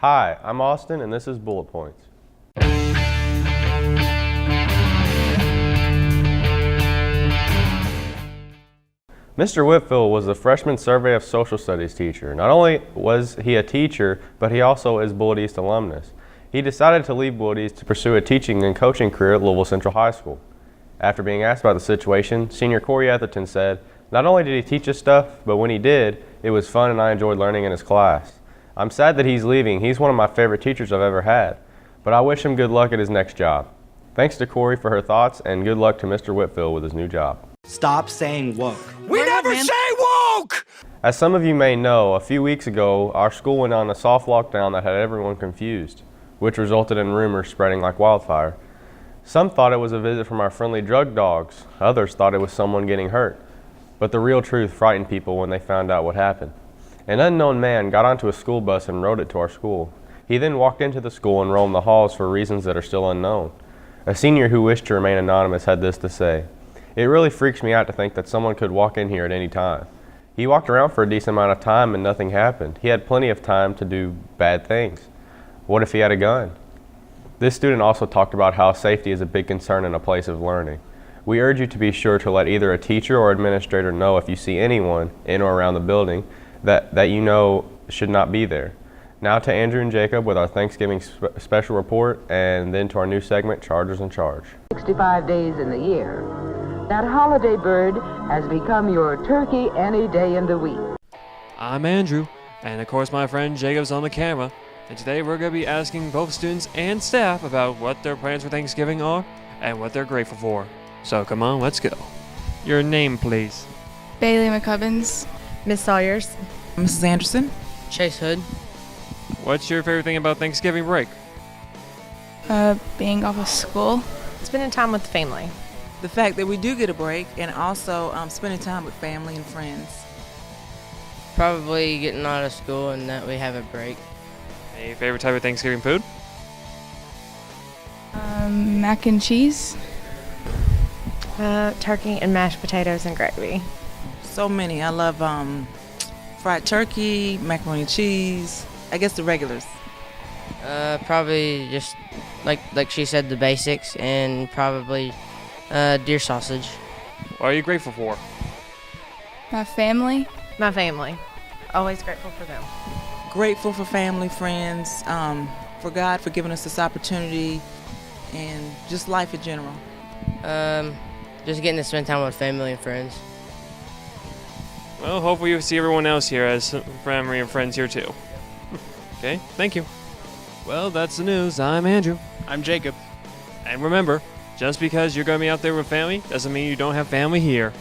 Hi, I'm Austin, and this is Bullet Points. Mr. Whitfield was the freshman survey of social studies teacher. Not only was he a teacher, but he also is Bullitt East alumnus. He decided to leave Bullitt East to pursue a teaching and coaching career at Louisville Central High School. After being asked about the situation, senior Corey Etherton said, "Not only did he teach us stuff, but when he did, it was fun and I enjoyed learning in his class. I'm sad that he's leaving. He's one of my favorite teachers I've ever had, but I wish him good luck at his next job." Thanks to Corey for her thoughts, and good luck to Mr. Whitfield with his new job. Stop saying woke. We never say woke! As some of you may know, a few weeks ago, our school went on a soft lockdown that had everyone confused, which resulted in rumors spreading like wildfire. Some thought it was a visit from our friendly drug dogs. Others thought it was someone getting hurt. But the real truth frightened people when they found out what happened. An unknown man got onto a school bus and rode it to our school. He then walked into the school and roamed the halls for reasons that are still unknown. A senior who wished to remain anonymous had this to say, "It really freaks me out to think that someone could walk in here at any time. He walked around for a decent amount of time and nothing happened. He had plenty of time to do bad things. What if he had a gun?" This student also talked about how safety is a big concern in a place of learning. We urge you to be sure to let either a teacher or administrator know if you see anyone in or around the building that you know should not be there. Now to Andrew and Jacob with our Thanksgiving special report, and then to our new segment, Chargers in Charge. 65 days in the year. That holiday bird has become your turkey any day in the week. I'm Andrew, and of course my friend Jacob's on the camera, and today we're going to be asking both students and staff about what their plans for Thanksgiving are and what they're grateful for. So come on, let's go. Your name, please. Bailey McCubbins. Miss Sawyers. Mrs. Anderson. Chase Hood. What's your favorite thing about Thanksgiving break? Being off of school. Spending time with the family. The fact that we do get a break, and also spending time with family and friends. Probably getting out of school and that we have a break. A favorite type of Thanksgiving food? Mac and cheese. Turkey and mashed potatoes and gravy. So many. I love fried turkey, macaroni and cheese. I guess the regulars. Probably just like she said, the basics, and probably deer sausage. What are you grateful for? My family. My family. Always grateful for them. Grateful for family, friends, for God for giving us this opportunity, and just life in general. Just getting to spend time with family and friends. Well, hopefully you see everyone else here as family and friends here too. Okay, thank you. Well, that's the news. I'm Andrew. I'm Jacob. And remember, just because you're going to be out there with family doesn't mean you don't have family here.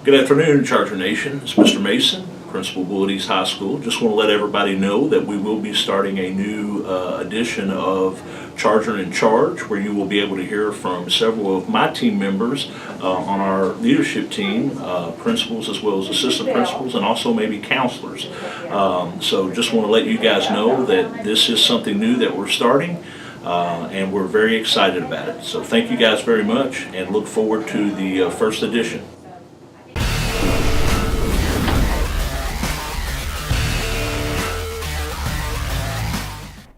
Good afternoon, Charger Nation. It's Mr. Mason, Principal Bullitt East High School. Just want to let everybody know that we will be starting a new edition of Charger in Charge, where you will be able to hear from several of my team members on our leadership team, principals as well as assistant principals, and also maybe counselors. So just want to let you guys know that this is something new that we're starting. And we're very excited about it. So thank you guys very much, and look forward to the first edition.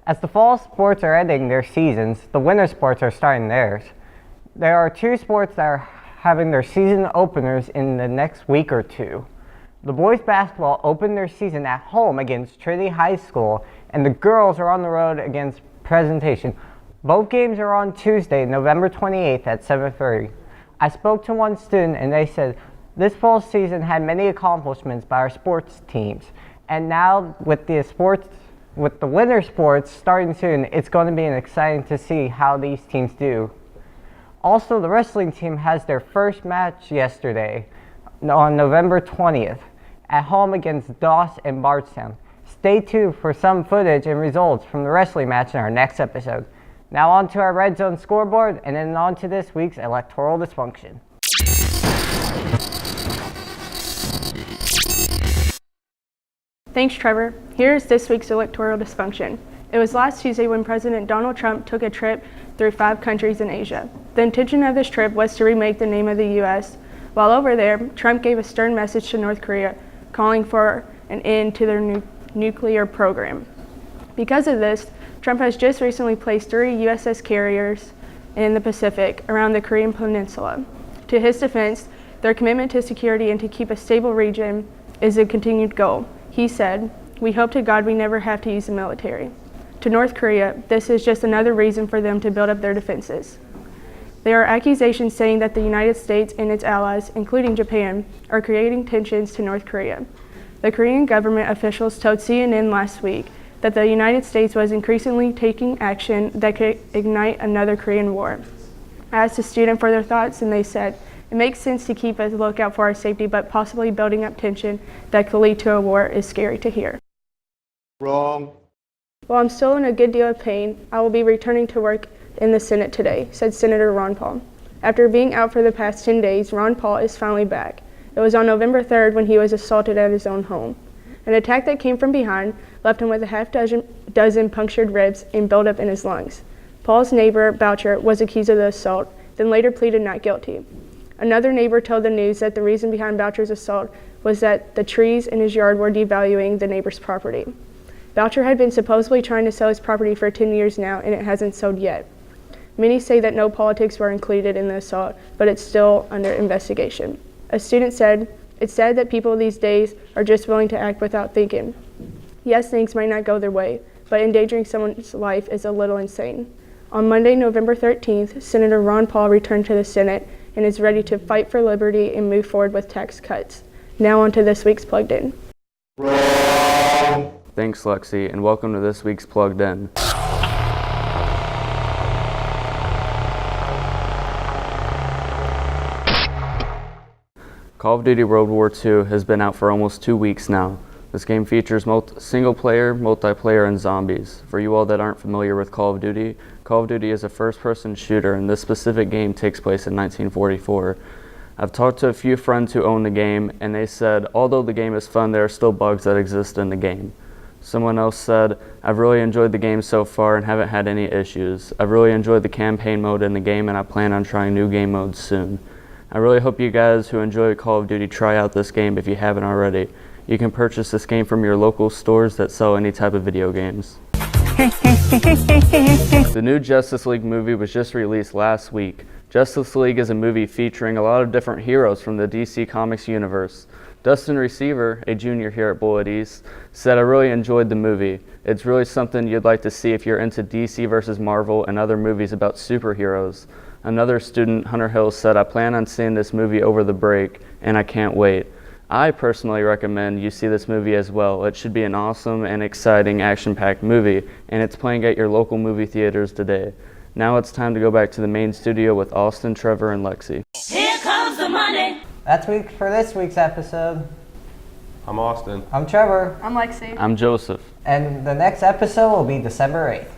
As the fall sports are ending their seasons, the winter sports are starting theirs. There are two sports that are having their season openers in the next week or two. The boys basketball opened their season at home against Trinity High School, and the girls are on the road against Presentation. Both games are on Tuesday, November 28th at 7:30. I spoke to one student and they said, "This fall season had many accomplishments by our sports teams, and now with the winter sports starting soon, it's going to be exciting to see how these teams do." Also, the wrestling team has their first match yesterday on November 20th at home against Doss and Bardstown. Stay tuned for some footage and results from the wrestling match in our next episode. Now on to our Red Zone scoreboard, and then on to this week's electoral dysfunction. Thanks, Trevor. Here's this week's electoral dysfunction. It was last Tuesday when President Donald Trump took a trip through 5 countries in Asia. The intention of this trip was to remake the name of the U.S. While over there, Trump gave a stern message to North Korea, calling for an end to their nuclear program. Because of this, Trump has just recently placed 3 USS carriers in the Pacific around the Korean Peninsula. To his defense, their commitment to security and to keep a stable region is a continued goal. He said, "We hope to God we never have to use the military." To North Korea, this is just another reason for them to build up their defenses. There are accusations saying that the United States and its allies, including Japan, are creating tensions to North Korea. The Korean government officials told CNN last week that the United States was increasingly taking action that could ignite another Korean war. I asked a student for their thoughts, and they said, "It makes sense to keep a lookout for our safety, but possibly building up tension that could lead to a war is scary to hear." Wrong. While I'm still in a good deal of pain, I will be returning to work in the Senate today, said Senator Ron Paul. After being out for the past 10 days, Ron Paul is finally back. It was on November 3rd when he was assaulted at his own home. An attack that came from behind left him with a half dozen punctured ribs and buildup in his lungs. Paul's neighbor, Boucher, was accused of the assault, then later pleaded not guilty. Another neighbor told the news that the reason behind Boucher's assault was that the trees in his yard were devaluing the neighbor's property. Boucher had been supposedly trying to sell his property for 10 years now, and it hasn't sold yet. Many say that no politics were included in the assault, but it's still under investigation. A student said, "It's sad that people these days are just willing to act without thinking. Yes, things might not go their way, but endangering someone's life is a little insane." On Monday, November 13th, Senator Ron Paul returned to the Senate and is ready to fight for liberty and move forward with tax cuts. Now on to this week's Plugged In. Thanks, Lexi, and welcome to this week's Plugged In. Call of Duty World War II has been out for almost 2 weeks now. This game features single-player, multiplayer, and zombies. For you all that aren't familiar with Call of Duty is a first-person shooter, and this specific game takes place in 1944. I've talked to a few friends who own the game, and they said, although the game is fun, there are still bugs that exist in the game. Someone else said, "I've really enjoyed the game so far and haven't had any issues. I've really enjoyed the campaign mode in the game, and I plan on trying new game modes soon." I really hope you guys who enjoy Call of Duty try out this game if you haven't already. You can purchase this game from your local stores that sell any type of video games. The new Justice League movie was just released last week. Justice League is a movie featuring a lot of different heroes from the DC Comics universe. Dustin Receiver, a junior here at Bullet East, said, "I really enjoyed the movie. It's really something you'd like to see if you're into DC versus Marvel and other movies about superheroes." Another student, Hunter Hill, said, "I plan on seeing this movie over the break, and I can't wait. I personally recommend you see this movie as well. It should be an awesome and exciting action-packed movie, and it's playing at your local movie theaters today." Now it's time to go back to the main studio with Austin, Trevor, and Lexi. Here comes the money. That's for this week's episode. I'm Austin. I'm Trevor. I'm Lexi. I'm Joseph. And the next episode will be December 8th.